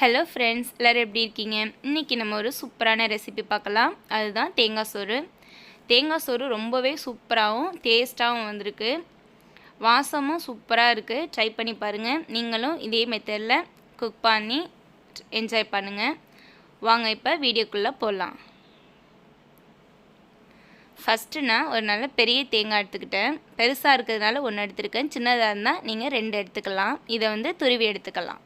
Hello friends, எல்லோரும் எப்படி இருக்கீங்க? இன்றைக்கி நம்ம ஒரு சூப்பரான ரெசிபி பார்க்கலாம். அதுதான் தேங்காய் சோறு. தேங்காய் சோறு ரொம்பவே சூப்பராகவும் டேஸ்ட்டாகவும் வந்திருக்கு. வாசமும் சூப்பராக இருக்குது. ட்ரை பண்ணி பாருங்கள். நீங்களும் இதே மெத்தடில் குக் பண்ணி என்ஜாய் பண்ணுங்கள். வாங்க இப்போ வீடியோக்குள்ளே போகலாம். ஃபஸ்ட்டு நான் ஒரு நல்ல பெரிய தேங்காய் எடுத்துக்கிட்டேன். பெருசாக இருக்கிறதுனால 1 எடுத்துருக்கேன். சின்னதாக இருந்தால் நீங்கள் 2 எடுத்துக்கலாம். இதை துருவி எடுத்துக்கலாம்.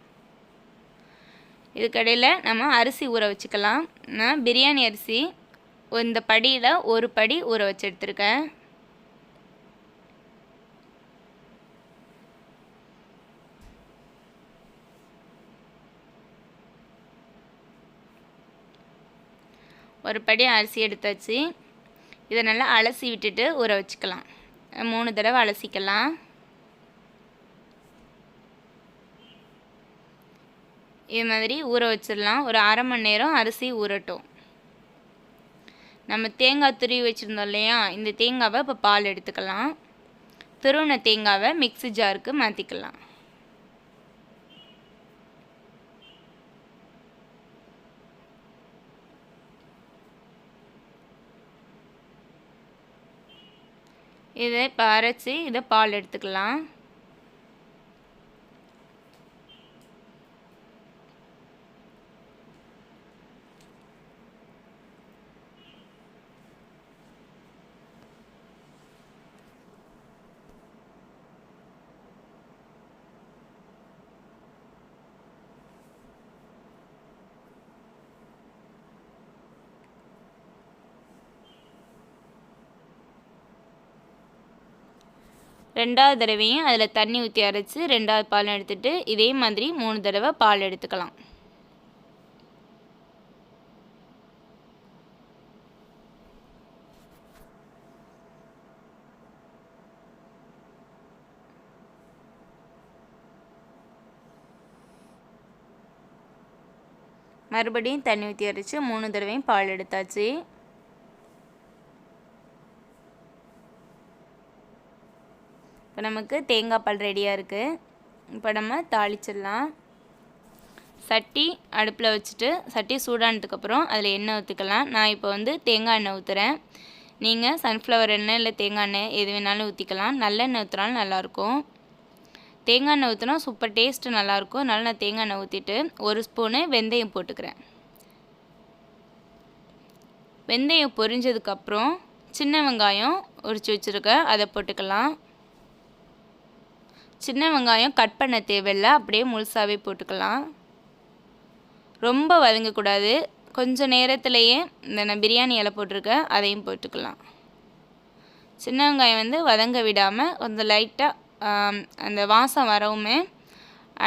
இதுக்கடையில் நம்ம அரிசி ஊற வச்சுக்கலாம். நான் பிரியாணி அரிசி இந்த படியில் ஒரு படி ஊற வச்சு எடுத்துருக்கேன். ஒரு படி அரிசி எடுத்தாச்சு. இதை நல்லா அலசி விட்டுட்டு ஊற வச்சுக்கலாம். 3 தடவை அலசிக்கலாம். இது மாதிரி ஊற வச்சிடலாம். ஒரு அரை மணி நேரம் அரிசி ஊறட்டும். நம்ம தேங்காய் துருவி வச்சுருந்தோம் இல்லையா, இந்த தேங்காவை இப்போ பால் எடுத்துக்கலாம். துருவின தேங்காவை மிக்ஸி ஜாருக்கு மாற்றிக்கலாம். இதை இப்போ அரைச்சி இதை பால் எடுத்துக்கலாம். ரெண்டாவது தடவையும் அதில் தண்ணி ஊற்றி அரைச்சி 2வது பால் எடுத்துகிட்டு இதே மாதிரி 3 தடவை பால் எடுத்துக்கலாம். மறுபடியும் தண்ணி ஊற்றி அரைச்சி 3 தடவையும் பால் எடுத்தாச்சு. இப்போ நமக்கு தேங்காய் பால் ரெடியாக இருக்குது. இப்போ நம்ம தாளிச்சிடலாம். சட்டி அடுப்பில் வச்சுட்டு சட்டி சூடானதுக்கப்புறம் அதில் எண்ணெய் ஊற்றிக்கலாம். நான் இப்போ தேங்காய் எண்ணெய் ஊற்றுறேன். நீங்கள் சன்ஃப்ளவர் எண்ணெய் இல்லை தேங்காய் எண்ணெய் எது வேணாலும் ஊற்றிக்கலாம். நல்லெண்ணெய் ஊற்றினாலும் நல்லாயிருக்கும். தேங்காய் எண்ணெய் ஊற்றினா சூப்பர் டேஸ்ட்டு நல்லாயிருக்கும். அதனால் நான் தேங்காய் எண்ணெய் ஊற்றிட்டு 1 ஸ்பூனு வெந்தயம் போட்டுக்கிறேன். வெந்தயம் பொரிஞ்சதுக்கப்புறம் சின்ன வெங்காயம் உரித்து வச்சுருக்கேன், அதை போட்டுக்கலாம். சின்ன வெங்காயம் கட் பண்ண தேவையில்லை, அப்படியே முழுசாகவே போட்டுக்கலாம். ரொம்ப வதங்கக்கூடாது. கொஞ்சம் நேரத்துலையே நான் பிரியாணி இலை போட்டிருக்கேன், அதையும் போட்டுக்கலாம். சின்ன வெங்காயம் வதங்க விடாமல் கொஞ்சம் லைட்டாக அந்த வாசம் வரவுமே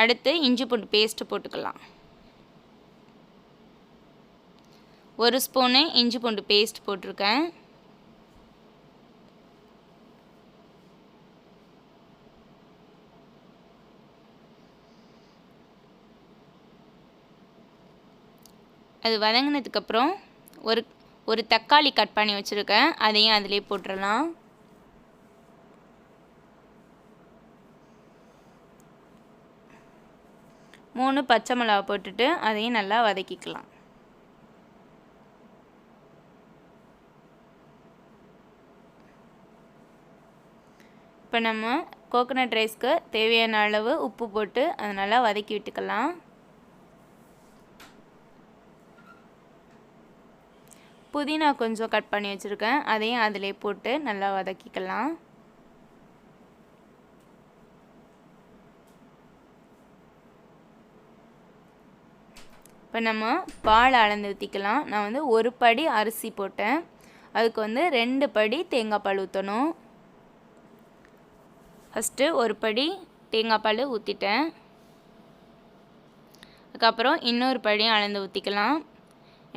அடுத்து இஞ்சி பூண்டு பேஸ்ட்டு போட்டுக்கலாம். 1 ஸ்பூனு இஞ்சி பூண்டு பேஸ்ட் போட்டிருக்கேன். அது வதங்கினதுக்கப்புறம் ஒரு தக்காளி கட் பண்ணி வச்சுருக்கேன், அதையும் அதிலே போட்டுடலாம். மூணு பச்சை மிளகா போட்டுட்டு அதையும் நல்லா வதக்கிக்கலாம். இப்போ நம்ம கோகோனட் ரைஸ்க்கு தேவையான அளவு உப்பு போட்டு அதை நல்லா வதக்கி விட்டுக்கலாம். புதினா கொஞ்சம் கட் பண்ணி வச்சுருக்கேன், அதையும் அதிலே போட்டு நல்லா வதக்கிக்கலாம். இப்போ நம்ம பால் அளந்து ஊற்றிக்கலாம். நான் 1 படி அரிசி போட்டேன், அதுக்கு 2 படி தேங்காய் பால் ஊற்றணும். ஃபஸ்ட்டு 1 படி தேங்காய் பால் ஊற்றிட்டேன். அதுக்கப்புறம் இன்னொரு படியும் அளந்து ஊற்றிக்கலாம்.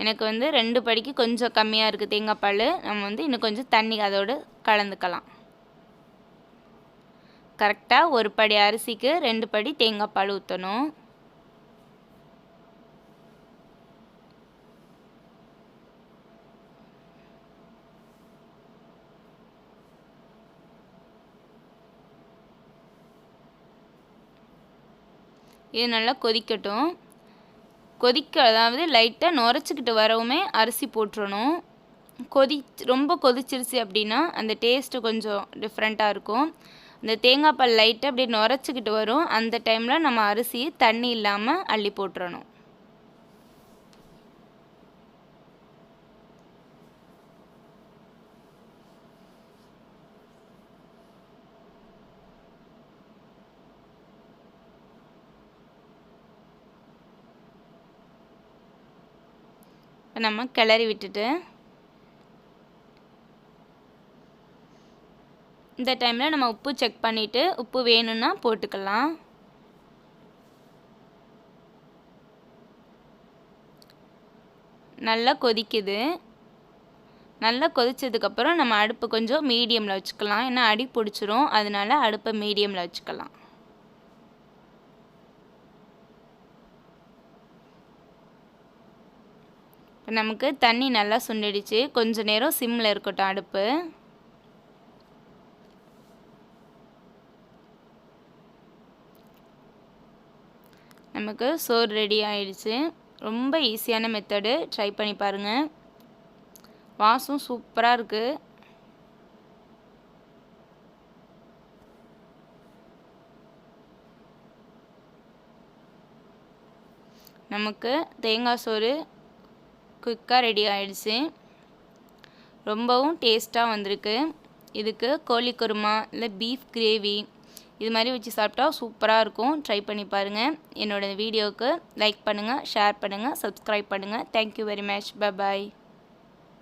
எனக்கு 2 படிக்கு கொஞ்சம் கம்மியாக இருக்குது தேங்காய் பால். நம்ம இன்னும் கொஞ்சம் தண்ணி அதோடு கலந்துக்கலாம். கரெக்டாக 1 படி அரிசிக்கு 2 படி தேங்காய் பால் ஊற்றணும். இது நல்லா கொதிக்கட்டும். அதாவது லைட்டாக நுரைச்சிக்கிட்டு வரவுமே அரிசி போட்டுறணும். ரொம்ப கொதிச்சிருச்சு அப்படின்னா அந்த டேஸ்ட்டு கொஞ்சம் டிஃப்ரெண்ட்டாக இருக்கும். இந்த தேங்காய் பால் லைட்டாக அப்படியே நுரைச்சிக்கிட்டு வரும். அந்த டைமில் நம்ம அரிசி தண்ணி இல்லாமல் அள்ளி போட்டுறணும். நம்ம கிளறி விட்டுட்டு இந்த டைமில் நம்ம உப்பு செக் பண்ணிவிட்டு உப்பு வேணும்னா போட்டுக்கலாம். நல்லா கொதிக்குது. நல்லா கொதிச்சதுக்கப்புறம் நம்ம அடுப்பு கொஞ்சம் மீடியமில் வச்சுக்கலாம். ஏன்னா அடி பிடிச்சிரும். அதனால அடுப்பை மீடியமில் வச்சுக்கலாம். இப்போ நமக்கு தண்ணி நல்லா சுண்டிடுச்சு. கொஞ்ச நேரம் சிம்மில் இருக்கட்டும் அடுப்பு. நமக்கு சோறு ரெடி ஆயிடுச்சு. ரொம்ப ஈஸியான மெத்தடு, ட்ரை பண்ணி பாருங்கள். வாசம் சூப்பராக இருக்குது. நமக்கு தேங்காய் சோறு குயிக்காக ரெடி ஆயிடுச்சு. ரொம்பவும் டேஸ்ட்டாக வந்திருக்கு. இதுக்கு கோழி குருமா இல்லை பீஃப் கிரேவி இது மாதிரி வச்சு சாப்பிட்டா சூப்பராக இருக்கும். ட்ரை பண்ணி பாருங்கள். என்னோடய வீடியோவுக்கு லைக் பண்ணுங்கள், ஷேர் பண்ணுங்கள், சப்ஸ்கிரைப் பண்ணுங்கள். Thank you very much. Bye bye.